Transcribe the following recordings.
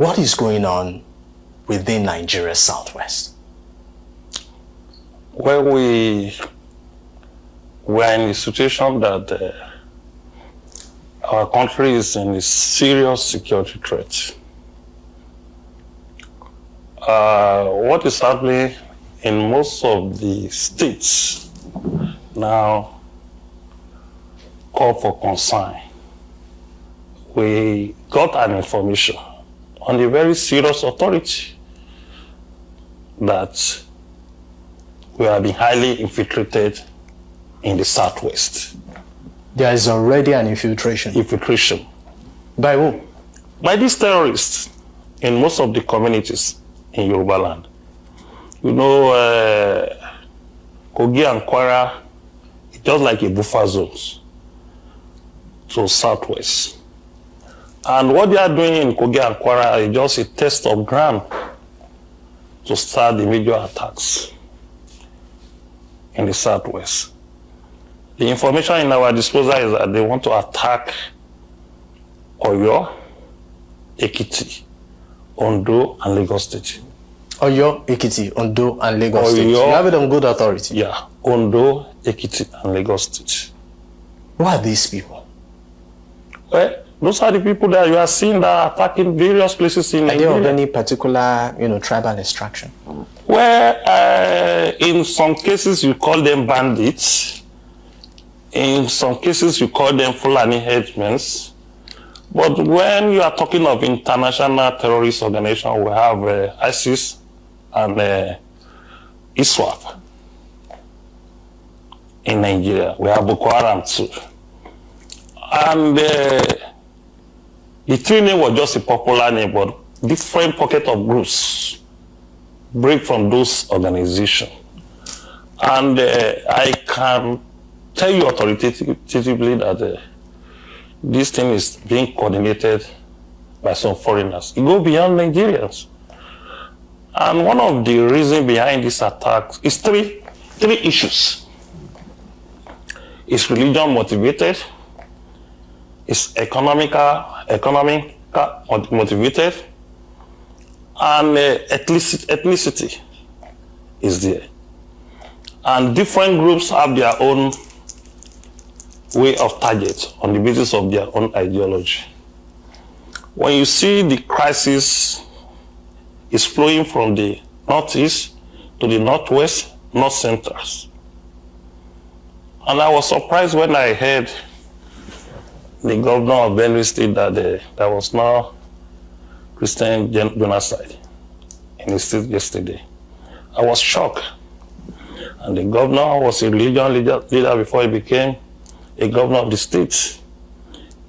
What is going on within Nigeria's southwest? Well, we are in a situation that our country is in a serious security threat. What is happening in most of the states now call for concern. We got an information on a very serious authority that we have been highly infiltrated in the southwest. There is already an infiltration. Infiltration. By who? By these terrorists in most of the communities in Yoruba land. You know, Kogi and Kwara, it's just like a buffer zones to southwest. And what they are doing in Kogi and Kwara is just a test of ground to start the major attacks in the southwest. The information in our disposal is that they want to attack Oyo, Ekiti, Ondo, and Lagos State. Oyo, Ekiti, Ondo, and Lagos State. You have it on good authority. Yeah, Ondo, Ekiti, and Lagos State. Who are these people? Well, those are the people that you are seeing that are attacking various places in Nigeria. Are they of any particular, tribal extraction? Well, in some cases you call them bandits. In some cases you call them Fulani headmen. But when you are talking of international terrorist organization, we have ISIS and ISWAP in Nigeria. We have Boko Haram too. And the three name was just a popular name, but different pocket of groups break from those organizations. And I can tell you authoritatively that this thing is being coordinated by some foreigners. It goes beyond Nigerians. And one of the reasons behind this attack is three issues. It's religion motivated, it's economic motivated, and ethnicity is there. And different groups have their own way of target on the basis of their own ideology. When you see the crisis is flowing from the northeast to the northwest, north centers. And I was surprised when I heard the governor of Benue State that there was no Christian genocide in the state yesterday. I was shocked. And the governor was a religion leader before he became a governor of the state.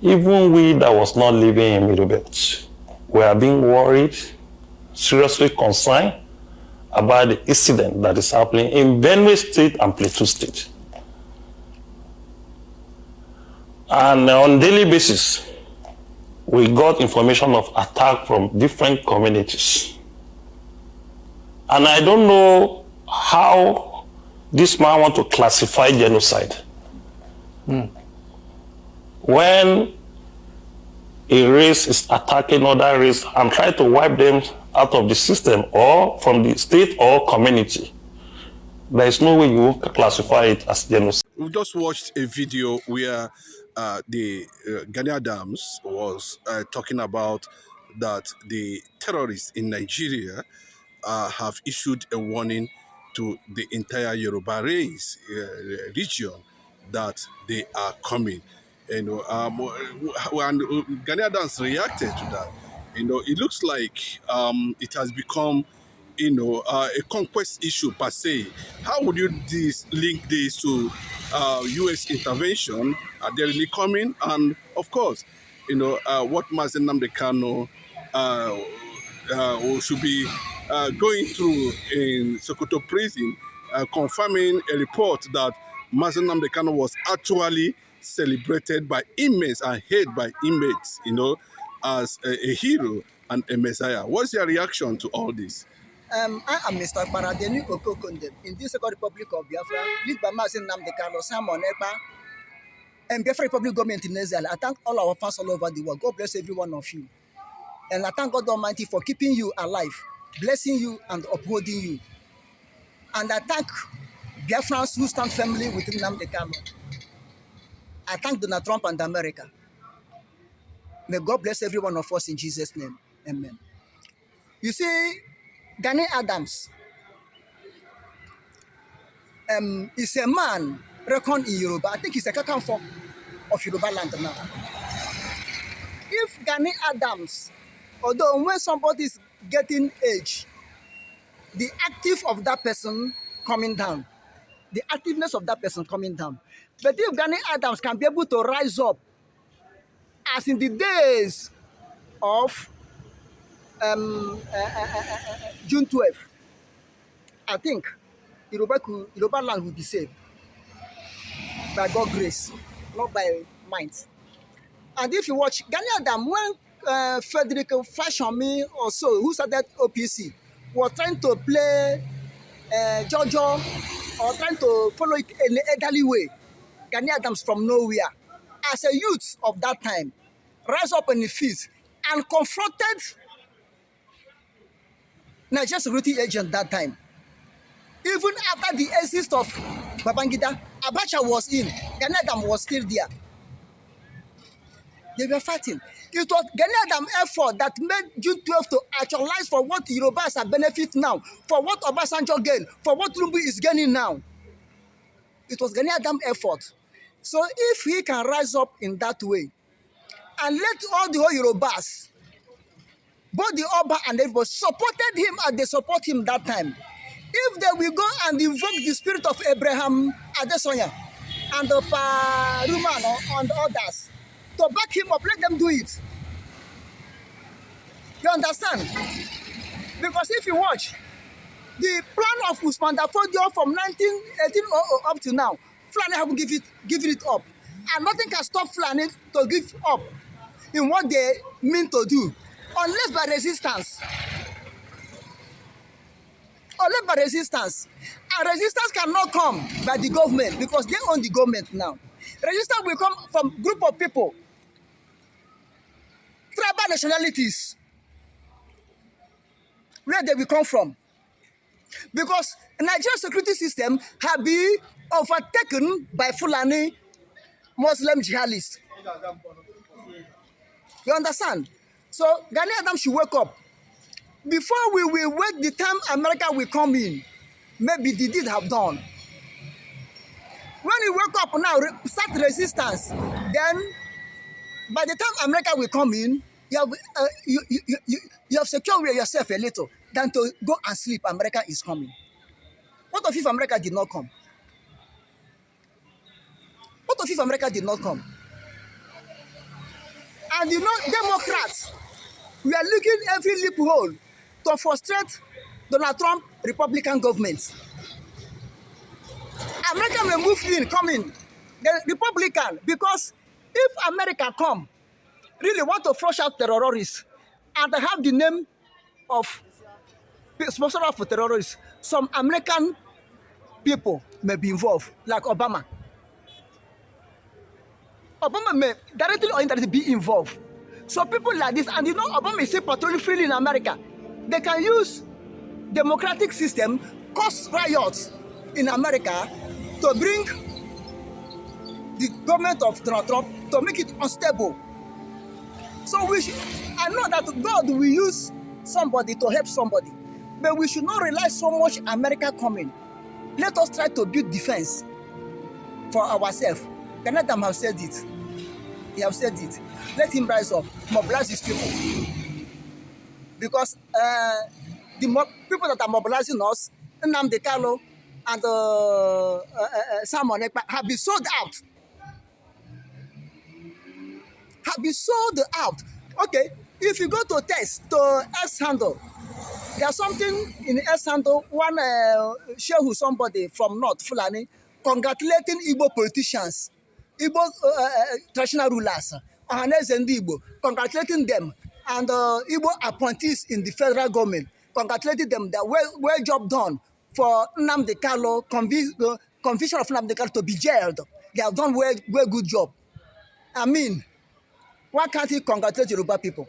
Even we that was not living in Middle Belt, we are being worried, seriously concerned about the incident that is happening in Benue State and Plateau State. And on a daily basis, we got information of attack from different communities. And I don't know how this man wants to classify genocide. When a race is attacking other race and try to wipe them out of the system or from the state or community, there is no way you classify it as genocide. We've just watched a video where the Gani Adams was talking about that the terrorists in Nigeria have issued a warning to the entire Yoruba race region that they are coming. And Gani Adams reacted to that. It looks like it has become a conquest issue per se. How would you link this to U.S. intervention? Are they really coming? And of course, what Mazen Nnamdi Kanu should be going through in Sokoto prison, confirming a report that Mazen Nnamdi Kanu was actually celebrated by inmates and hated by inmates, as a hero and a messiah. What's your reaction to all this? I am Mr. Paradeni Okokonde in this Second Republic of Biafra, lead by Mazen Nnamdi Kanu, Simon Ekpa, and Biafra Republic government in Israel. I thank all our fans all over the world. God bless every one of you. And I thank God Almighty for keeping you alive, blessing you and upholding you. And I thank Biafrans who stand firmly with Nnamdi Kanu. I thank Donald Trump and America. May God bless every one of us in Jesus' name. Amen. You see, Gani Adams is a man reckoned in Yoruba. I think he's a kakanfo of Yoruba land now. If Gani Adams, although when somebody is getting age, the active of that person coming down, the activeness of that person coming down. But if Gani Adams can be able to rise up, as in the days of June 12th, I think Yoruba land will be saved by God's grace, not by might. And if you watch Gani Adams, when Frederick Fashionme or so, who started OPC, was trying to play Jojo or trying to follow it in an elderly way, Gani Adams from nowhere, as a youth of that time, rise up in the feet and confronted Nigerian security agent that time. Even after the exit of Babangida, Abacha was in, Gani Adams was still there. They were fighting. It was Gani Adams' effort that made June 12 to actualize for what Yorubas are benefit now, for what Obasanjo gained, for what Tinubu is gaining now. It was Gani Adams' effort. So if he can rise up in that way, and let all the whole Yorubas, both the Oba and everybody, supported him as they support him that time. If they will go and invoke the spirit of Abraham Adesoya and the Paruman and others to back him up, let them do it. You understand? Because if you watch, the plan of Usman Dafodio from 1800 up to now, Fulani haven't given it up. And nothing can stop Fulani to give up in what they mean to do, unless by resistance. Unless by resistance. And resistance cannot come by the government because they own the government now. Resistance will come from a group of people, tribal nationalities, where they will come from. Because Nigerian security system have been overtaken by Fulani Muslim jihadists. You understand? So Gani Adams should wake up. Before we will wait the time America will come in, maybe the deed have done. When you wake up now, start resistance, then by the time America will come in, you have secured yourself a little than to go and sleep. America is coming. What if America did not come? What if America did not come? And you know, Democrats, we are looking every loophole to frustrate Donald Trump Republican government. America may move in, come in, the Republican, because if America come, really want to flush out terrorists, and have the name of sponsor of terrorists, some American people may be involved, like Obama. Obama may directly or indirectly be involved. So people like this, and you know, Obama is still patrolling freely in America. They can use democratic system, cause riots in America to bring the government of Donald Trump to make it unstable. So I know that God will use somebody to help somebody, but we should not rely so much on America coming. Let us try to build defense for ourselves. Gani Adams have said it. He have said it. Let him rise up, mobilize his people. Because the people that are mobilizing us, Nnamdi Kanu and Simon Ekpa, have been sold out. Have been sold out. Okay, if you go to test, to S-Handle, there's something in the S-Handle, one shehu, somebody from North, Fulani, congratulating Igbo politicians, Igbo traditional rulers, and Igbo, congratulating them, and Igbo appointees in the federal government, congratulating them that well job done for Nnamdi Kanu, conviction of Nnamdi Kanu to be jailed. They have done well good job. I mean, why can't he congratulate Yoruba people?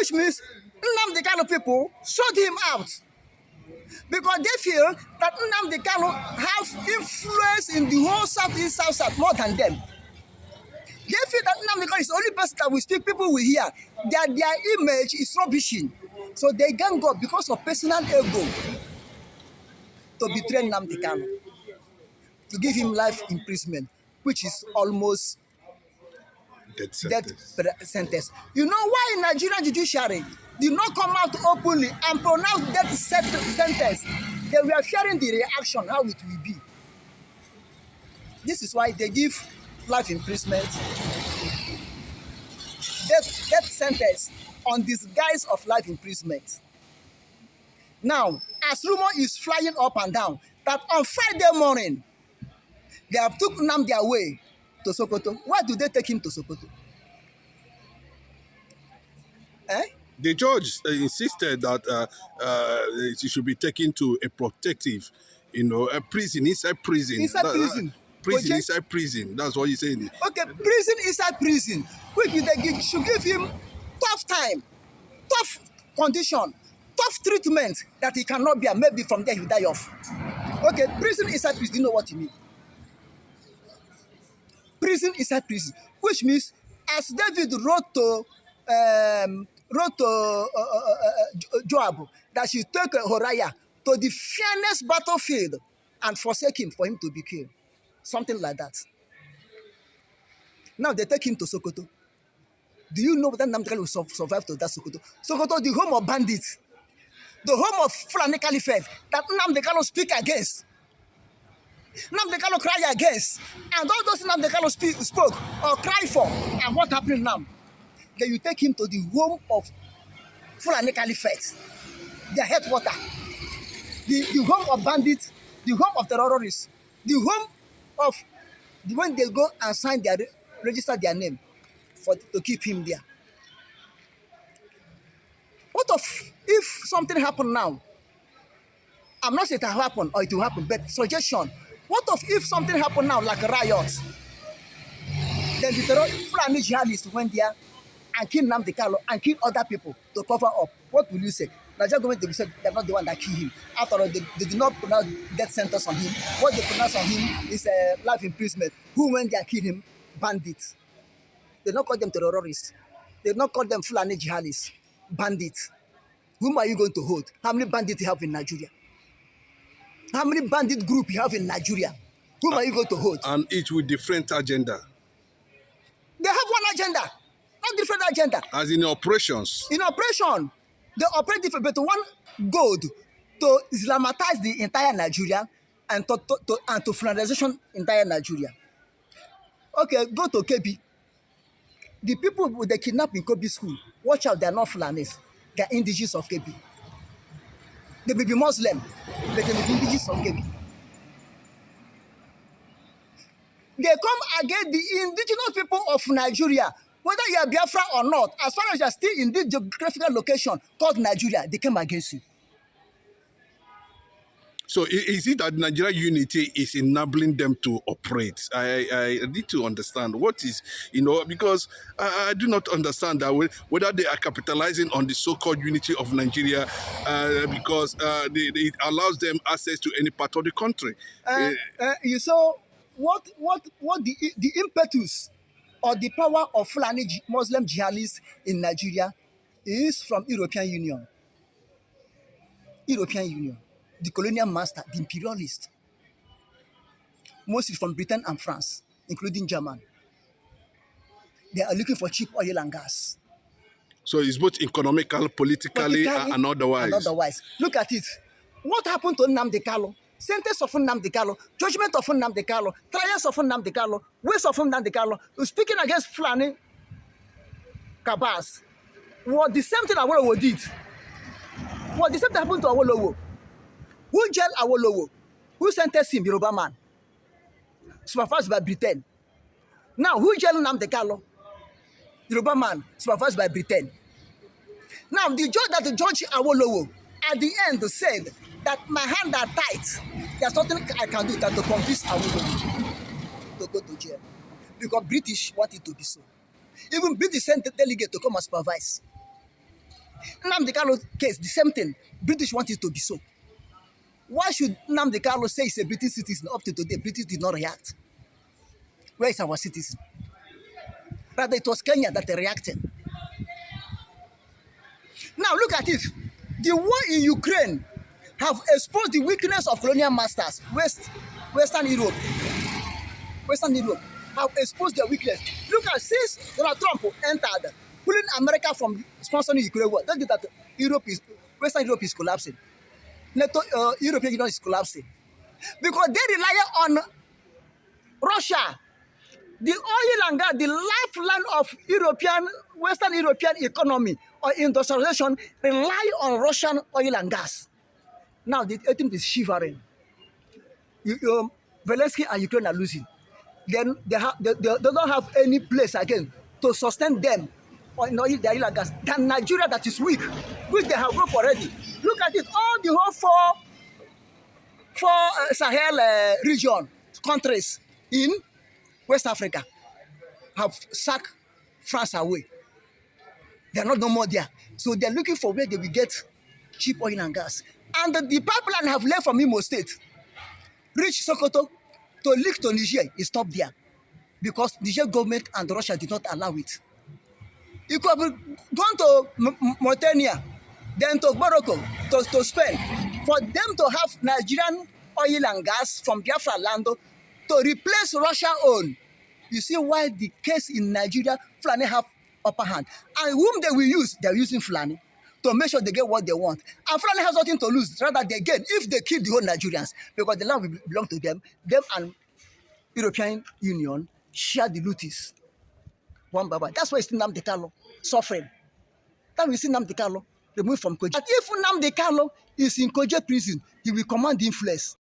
which means Nnamdi Kanu people sold him out because they feel that Nnamdi Kanu have influence in the whole Southeast South more than them. They feel that Nnamdi Kanu is the only person that will speak, people will hear. Their image is rubbishing. So they gang up because of personal ego to betray Nnamdi Kanu, to give him life imprisonment, which is almost death sentence. You know why Nigerian judiciary did not come out openly and pronounce death sentence? They were fearing the reaction, how it will be. This is why they give life imprisonment, death sentence on this guise of life imprisonment. Now, as rumor is flying up and down, that on Friday morning, they have took Nnamdi away to Sokoto. Why do they take him to Sokoto? The judge insisted that he should be taken to a protective, a prison, inside prison. Inside prison. That's what he's saying. Okay, prison inside prison. Which they should give him tough time, tough condition, tough treatment that he cannot bear. Maybe from there he will die off. Okay, prison inside prison. Do you know what you mean? Prison inside prison, which means as David wrote to Joab that she took Horiah to the fiercest battlefield and forsake him for him to be killed. Something like that. Now they take him to Sokoto. Do you know that Nnamdi Kanu will survive to that Sokoto? Sokoto, the home of bandits, the home of Fulani Caliphate that Nnamdi Kanu speak against. Nnamdi Kanu cry against. And all those Nnamdi Kanu spoke or cry for. And what happened now? Then you take him to the home of Fulani Caliphate, their headquarters, the home of bandits, the home of terrorists, the home of when they go and sign their register their name to keep him there. What if something happened now? I'm not saying it will happen or it will happen, but suggestion. What if something happened now, like a riot? Then the Fulani jihadists went there and killed Nnamdi Kanu and killed other people to cover up. What will you say? Nigerian government, they will say they're not the one that killed him. After all, they did not pronounce death sentence on him. What they pronounce on him is life imprisonment. Who went there and killed him? Bandits. They don't call them terrorists. They don't call them Fulani jihadists. Bandits. Whom are you going to hold? How many bandits you have in Nigeria? How many bandit groups you have in Nigeria? Whom are you going to hold? And each with different agenda. They have one agenda, not different agenda. As in operations. In operation, they operate different, but one goal to Islamatize the entire Nigeria and to Fulanization entire Nigeria. Okay, go to KB. The people with the kidnap in KB school, watch out, they are not Fulanis. They are indigenous of KB. They may be Muslim, but they may be indigenous of KB. They come against the indigenous people of Nigeria, whether you are Biafra or not. As far as you are still in this geographical location called Nigeria, they came against you. So is it that Nigeria unity is enabling them to operate? I need to understand what is, because I do not understand that whether they are capitalizing on the so-called unity of Nigeria because it allows them access to any part of the country. You saw what the impetus or the power of Fulani Muslim jihadists in Nigeria is from European Union. European Union. The colonial master, the imperialist, mostly from Britain and France, including Germany. They are looking for cheap oil and gas. So it's both economical, politically and otherwise. Look at it. What happened to Nnamdi Kanu? Sentence of Nnamdi Kanu, judgment of Nnamdi Kanu, trials of Nnamdi Kanu, ways of Nnamdi Kanu, speaking against Fulani Kabas. What the same thing Awolowo did. What the same thing happened to Awolowo. Who jailed Awolowo? Who sentenced him? Yoruba man. Supervised by Britain. Now, who jailed Nnamdi Kanu? Yoruba man, supervised by Britain. Now, the judge that judged Awolowo at the end said that my hands are tight. There's nothing I can do than to convince Awolowo to go to jail. Because British want it to be so. Even British sent the delegate to come and supervise. Nnamdi Kanu case, the same thing. British want it to be so. Why should Nnamdi Kanu say he's a British citizen? Up to today, British did not react. Where is our citizen? Rather, it was Kenya that reacted. Now look at it. The war in Ukraine have exposed the weakness of colonial masters. Western Europe have exposed their weakness. Look at since Donald Trump entered, pulling America from sponsoring Ukraine war. Don't get that Western Europe is collapsing. NATO, European Union is collapsing because they rely on Russia. The oil and gas, the lifeline of Western European economy or industrialization rely on Russian oil and gas. Now the attempt is shivering. Zelensky and Ukraine are losing. Then they don't have any place again to sustain them on oil and gas than Nigeria that is weak, which they have broke already. Look at it, all the whole four Sahel region countries in West Africa have sacked France away. They're not no more there. So they're looking for where they will get cheap oil and gas. And the pipeline have left from Imo State, reach Sokoto, to leak to Niger, it stopped there. Because Niger government and Russia did not allow it. It could have gone to Mauritania, then to Morocco, to Spain, for them to have Nigerian oil and gas from Biafra land to replace Russia own. You see why the case in Nigeria, Fulani have upper hand. And whom they will use, they're using Fulani to make sure they get what they want. And Fulani has nothing to lose, rather they gain if they kill the whole Nigerians, because the land will belong to them. Them and European Union share the looties. One by one. That's why you see Nnamdi Kanu suffering. That we see Nnamdi Kanu removed from Koje. But if Nnamdi Kanu is in Koje prison, he will command influence.